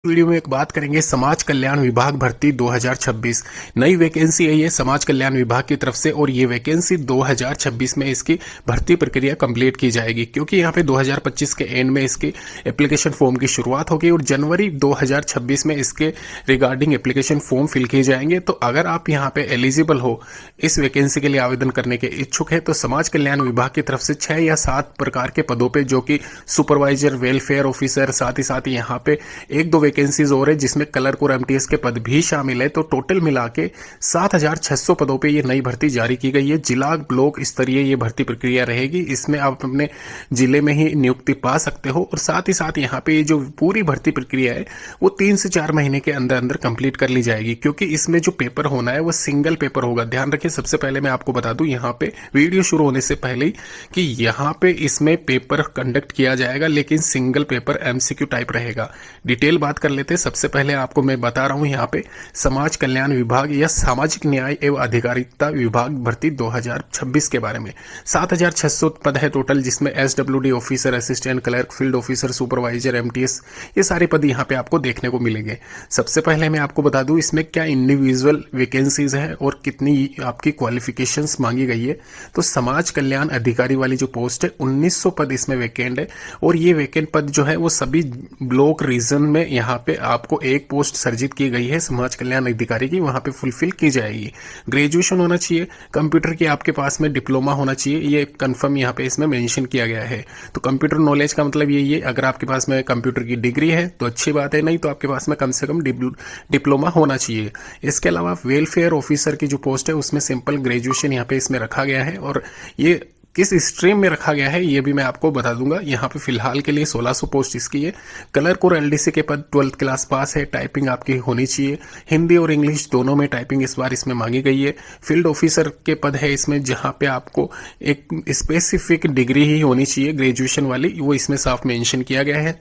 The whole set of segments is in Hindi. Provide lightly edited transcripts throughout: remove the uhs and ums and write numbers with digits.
वीडियो में एक बात करेंगे समाज कल्याण विभाग भर्ती 2026 नई वैकेंसी है ये समाज कल्याण विभाग की तरफ से। और ये वैकेंसी 2026 में इसकी भर्ती प्रक्रिया कंप्लीट की जाएगी, क्योंकि यहाँ पे 2025 के एंड में इसकी एप्लीकेशन फॉर्म की शुरुआत होगी और जनवरी 2026 में इसके रिगार्डिंग एप्लीकेशन फॉर्म फिल किए जाएंगे। तो अगर आप यहाँ पे एलिजिबल हो, इस वैकेंसी के लिए आवेदन करने के इच्छुक है, तो समाज कल्याण विभाग की तरफ से 6 या 7 प्रकार के पदों पे, जो कि सुपरवाइजर, वेलफेयर ऑफिसर, साथ ही यहाँ पे 1-2 वैकेंसीज और है जिसमें क्लर्क और एमटीएस के पद भी शामिल है। तो टोटल मिला के 7600 पदों पे ये नई भर्ती जारी की गई है। जिला ब्लॉक स्तरीय ये भर्ती प्रक्रिया रहेगी। इसमें आप अपने जिले में ही नियुक्ति पा सकते हो और साथ ही साथ यहाँ पे ये जो पूरी भर्ती प्रक्रिया है वो 3 से 4 महीने के अंदर अंदर कंप्लीट कर ली जाएगी, क्योंकि इसमें जो पेपर होना है वो सिंगल पेपर होगा। ध्यान रखिए, सबसे पहले मैं आपको बता दूं यहाँ पे वीडियो शुरू होने से पहले ही कि यहाँ पे इसमें पेपर कंडक्ट किया जाएगा, लेकिन सिंगल पेपर एमसीक्यू टाइप रहेगा। डिटेल बात कर लेते हैं। सबसे पहले आपको मैं बता रहा हूं यहाँ पे समाज कल्याण विभाग या सामाजिक न्याय एवं अधिकारिता विभाग भर्ती 2026 के बारे में। 7600 पद है टोटल, जिसमें SWD officer, assistant clerk, field officer, supervisor, MTS, ये सारे पद यहाँ पे आपको देखने को मिलेंगे। सबसे पहले मैं आपको बता दूं इसमें क्या इंडिविजुअल वैकेंसीज है और कितनी आपकी क्वालिफिकेशंस मांगी गई है। तो समाज कल्याण अधिकारी वाली जो पोस्ट है 1900 पद इसमें वैकेंट है और ये वैकेंट पद जो है वो सभी ब्लॉक रीजन में यहाँ पे आपको एक पोस्ट सर्जित की गई है समाज कल्याण अधिकारी की, वहां पे फुलफिल की जाएगी। ग्रेजुएशन होना चाहिए, कंप्यूटर की आपके पास में डिप्लोमा होना चाहिए, ये कंफर्म यहाँ पे इसमें मेंशन किया गया है। तो कंप्यूटर नॉलेज का मतलब यही है, अगर आपके पास में कंप्यूटर की डिग्री है तो अच्छी बात है, नहीं तो आपके पास में कम से कम डिप्लोमा होना चाहिए। इसके अलावा वेलफेयर ऑफिसर की जो पोस्ट है उसमें सिंपल ग्रेजुएशन यहाँ पे इसमें रखा गया है और ये किस स्ट्रीम में रखा गया है ये भी मैं आपको बता दूंगा। यहाँ पे फिलहाल के लिए 1600 पोस्ट इसकी है। क्लर्क और एलडीसी के पद 12th क्लास पास है, टाइपिंग आपकी होनी चाहिए, हिंदी और इंग्लिश दोनों में टाइपिंग इस बार इसमें मांगी गई है। फील्ड ऑफिसर के पद है इसमें, जहाँ पे आपको एक स्पेसिफिक डिग्री ही होनी चाहिए ग्रेजुएशन वाली, वो इसमें साफ मेंशन किया गया है।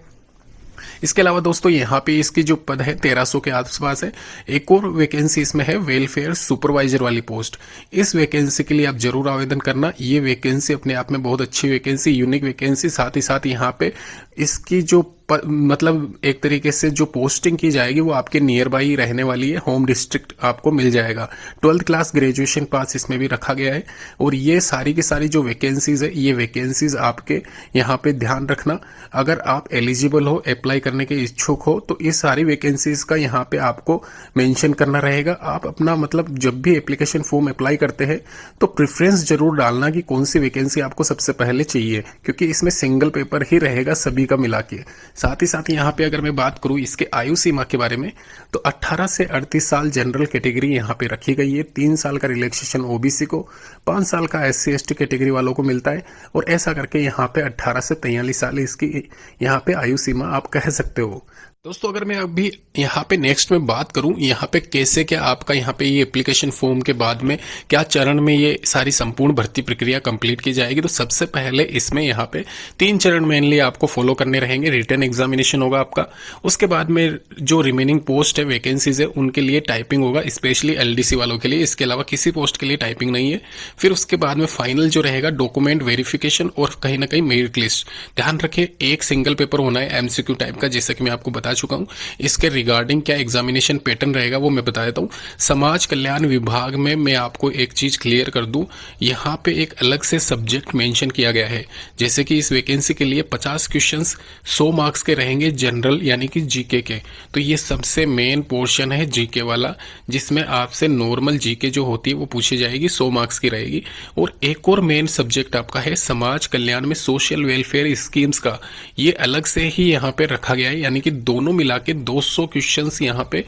इसके अलावा दोस्तों यहाँ पे इसकी जो पद है 1300 के आसपास है। एक और वैकेंसी इसमें है वेलफेयर सुपरवाइजर वाली पोस्ट। इस वैकेंसी के लिए आप जरूर आवेदन करना। ये वैकेंसी अपने आप में बहुत अच्छी वैकेंसी, यूनिक वैकेंसी, साथ ही साथ यहाँ पे इसकी जो मतलब एक तरीके से जो पोस्टिंग की जाएगी वो आपके नियर बाई रहने वाली है, होम डिस्ट्रिक्ट आपको मिल जाएगा। 12th क्लास ग्रेजुएशन पास इसमें भी रखा गया है। और ये सारी की सारी जो वैकेंसीज है, ये वैकेंसीज आपके यहाँ पे ध्यान रखना, अगर आप एलिजिबल हो, अप्लाई करने के इच्छुक हो, तो इस सारी वैकेंसीज का यहाँ पे आपको मेंशन करना रहेगा। आप अपना मतलब जब भी एप्लीकेशन फॉर्म अप्लाई करते हैं तो प्रेफरेंस जरूर डालना कि कौन सी वैकेंसी आपको सबसे पहले चाहिए, क्योंकि इसमें सिंगल पेपर ही रहेगा सभी का मिला के। साथ ही साथ यहाँ पे अगर मैं बात करूँ इसके आयु सीमा के बारे में, तो 18 से 38 साल जनरल कैटेगरी यहाँ पे रखी गई है। 3 साल का रिलैक्सेशन ओबीसी को, 5 साल का एससी एसटी कैटेगरी वालों को मिलता है और ऐसा करके यहाँ पे 18 से 43 साल इसकी यहाँ पे आयु सीमा आप कह सकते हो। दोस्तों अगर मैं अभी यहाँ पे नेक्स्ट में बात करूं, यहाँ पे कैसे क्या आपका यहाँ पे ये एप्लीकेशन फॉर्म के बाद में क्या चरण में ये सारी संपूर्ण भर्ती प्रक्रिया कंप्लीट की जाएगी, तो सबसे पहले इसमें यहाँ पे 3 चरण मेनली आपको फॉलो करने रहेंगे। रिटन एग्जामिनेशन होगा आपका, उसके बाद में जो रिमेनिंग पोस्ट है, वैकेंसीज है, उनके लिए टाइपिंग होगा, स्पेशली एलडीसी वालों के लिए। इसके अलावा किसी पोस्ट के लिए टाइपिंग नहीं है। फिर उसके बाद में फाइनल जो रहेगा डॉक्यूमेंट वेरिफिकेशन और कहीं ना कहीं मेरिट लिस्ट। ध्यान रखिए एक सिंगल पेपर होना है एमसीक्यू टाइप का, जैसे कि मैं आपको बता चुका हूं। इसके रिगार्डिंग क्या एग्जामिनेशन पैटर्न रहेगा वो मैं बता देता हूं। समाज कल्याण विभाग में मैं आपको एक चीज क्लियर कर दूं, यहां पे एक अलग से सब्जेक्ट मेंशन किया गया है। जैसे कि इस वैकेंसी के लिए 50 क्वेश्चंस 100 मार्क्स के रहेंगे जनरल यानी कि जीके के। तो ये सबसे मेन पोर्शन है जीके वाला, जिसमें आपसे नॉर्मल जीके जो होती है वो पूछी जाएगी, 100 मार्क्स की रहेगी। और एक और मेन सब्जेक्ट आपका है समाज कल्याण में सोशल वेलफेयर स्कीम्स का, ये अलग से ही यहाँ पे रखा गया है, यानी कि दोनों मिला के 200 क्वेश्चंस यहाँ पे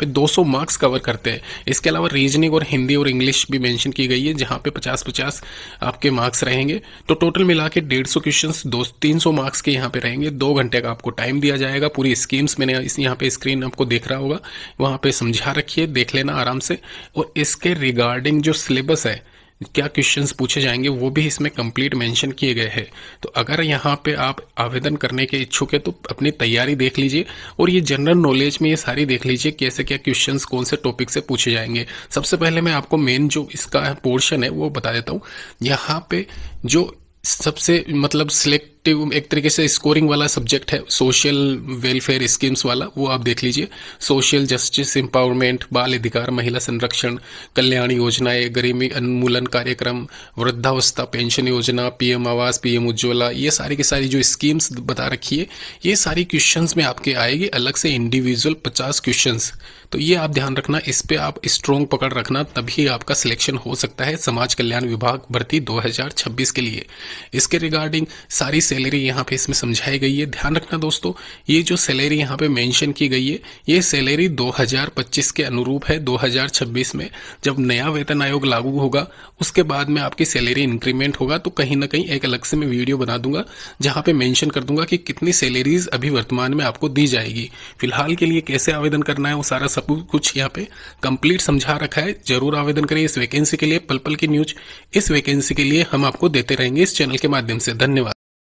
200 मार्क्स कवर करते हैं। इसके अलावा रीजनिंग और हिंदी और इंग्लिश भी मेंशन की गई है, जहाँ पे 50-50 आपके मार्क्स रहेंगे। तो टोटल मिला के 150 क्वेश्चंस 300 मार्क्स के यहाँ पे रहेंगे। 2 घंटे का आपको टाइम दिया जाएगा। पूरी स्कीम्स मैंने यहाँ पे स्क्रीन आपको देख रहा होगा, वहां पे समझा रखिए, देख लेना आराम से। और इसके रिगार्डिंग जो सिलेबस है, क्या क्वेश्चंस पूछे जाएंगे, वो भी इसमें कंप्लीट मेंशन किए गए हैं। तो अगर यहाँ पे आप आवेदन करने के इच्छुक है तो अपनी तैयारी देख लीजिए और ये जनरल नॉलेज में ये सारी देख लीजिए कैसे क्या क्वेश्चंस कौन से टॉपिक से पूछे जाएंगे। सबसे पहले मैं आपको मेन जो इसका पोर्शन है वो बता देता हूँ। यहाँ पे जो सबसे मतलब सिलेक्ट ऑब्जेक्टिव एक तरीके से स्कोरिंग वाला सब्जेक्ट है, सोशल वेलफेयर स्कीम्स वाला, वो आप देख लीजिए। सोशल जस्टिस एम्पावरमेंट, बाल अधिकार, महिला संरक्षण, कल्याण योजनाएं, गरीबी उन्मूलन कार्यक्रम, वृद्धावस्था पेंशन योजना, पीएम आवास, पीएम उज्ज्वला, ये सारी की सारी जो स्कीम्स बता रखी है, ये सारी क्वेश्चंस में आपके आएगी अलग से इंडिविजुअल 50 क्वेश्चंस। तो ये आप ध्यान रखना, इस पे आप स्ट्रोंग पकड़ रखना, तभी आपका सिलेक्शन हो सकता है समाज कल्याण विभाग भर्ती 2026 के लिए। इसके रिगार्डिंग सारी सैलरी यहाँ पे इसमें समझाई गई है। ध्यान रखना दोस्तों, ये जो सैलरी यहाँ पे मेंशन की गई है, ये सैलरी 2025 के अनुरूप है। 2026 में जब नया वेतन आयोग लागू होगा, उसके बाद में आपकी सैलरी इंक्रीमेंट होगा, तो कहीं ना कहीं एक अलग से मैं वीडियो बना दूंगा जहां पे मेंशन कर दूंगा कि कितनी सैलरीज अभी वर्तमान में आपको दी जाएगी। फिलहाल के लिए कैसे आवेदन करना है वो सारा सब कुछ यहाँ पे कंप्लीट समझा रखा है। जरूर आवेदन करिए इस वैकेंसी के लिए। पल पल की न्यूज इस वैकेंसी के लिए हम आपको देते रहेंगे इस चैनल के माध्यम से। धन्यवाद।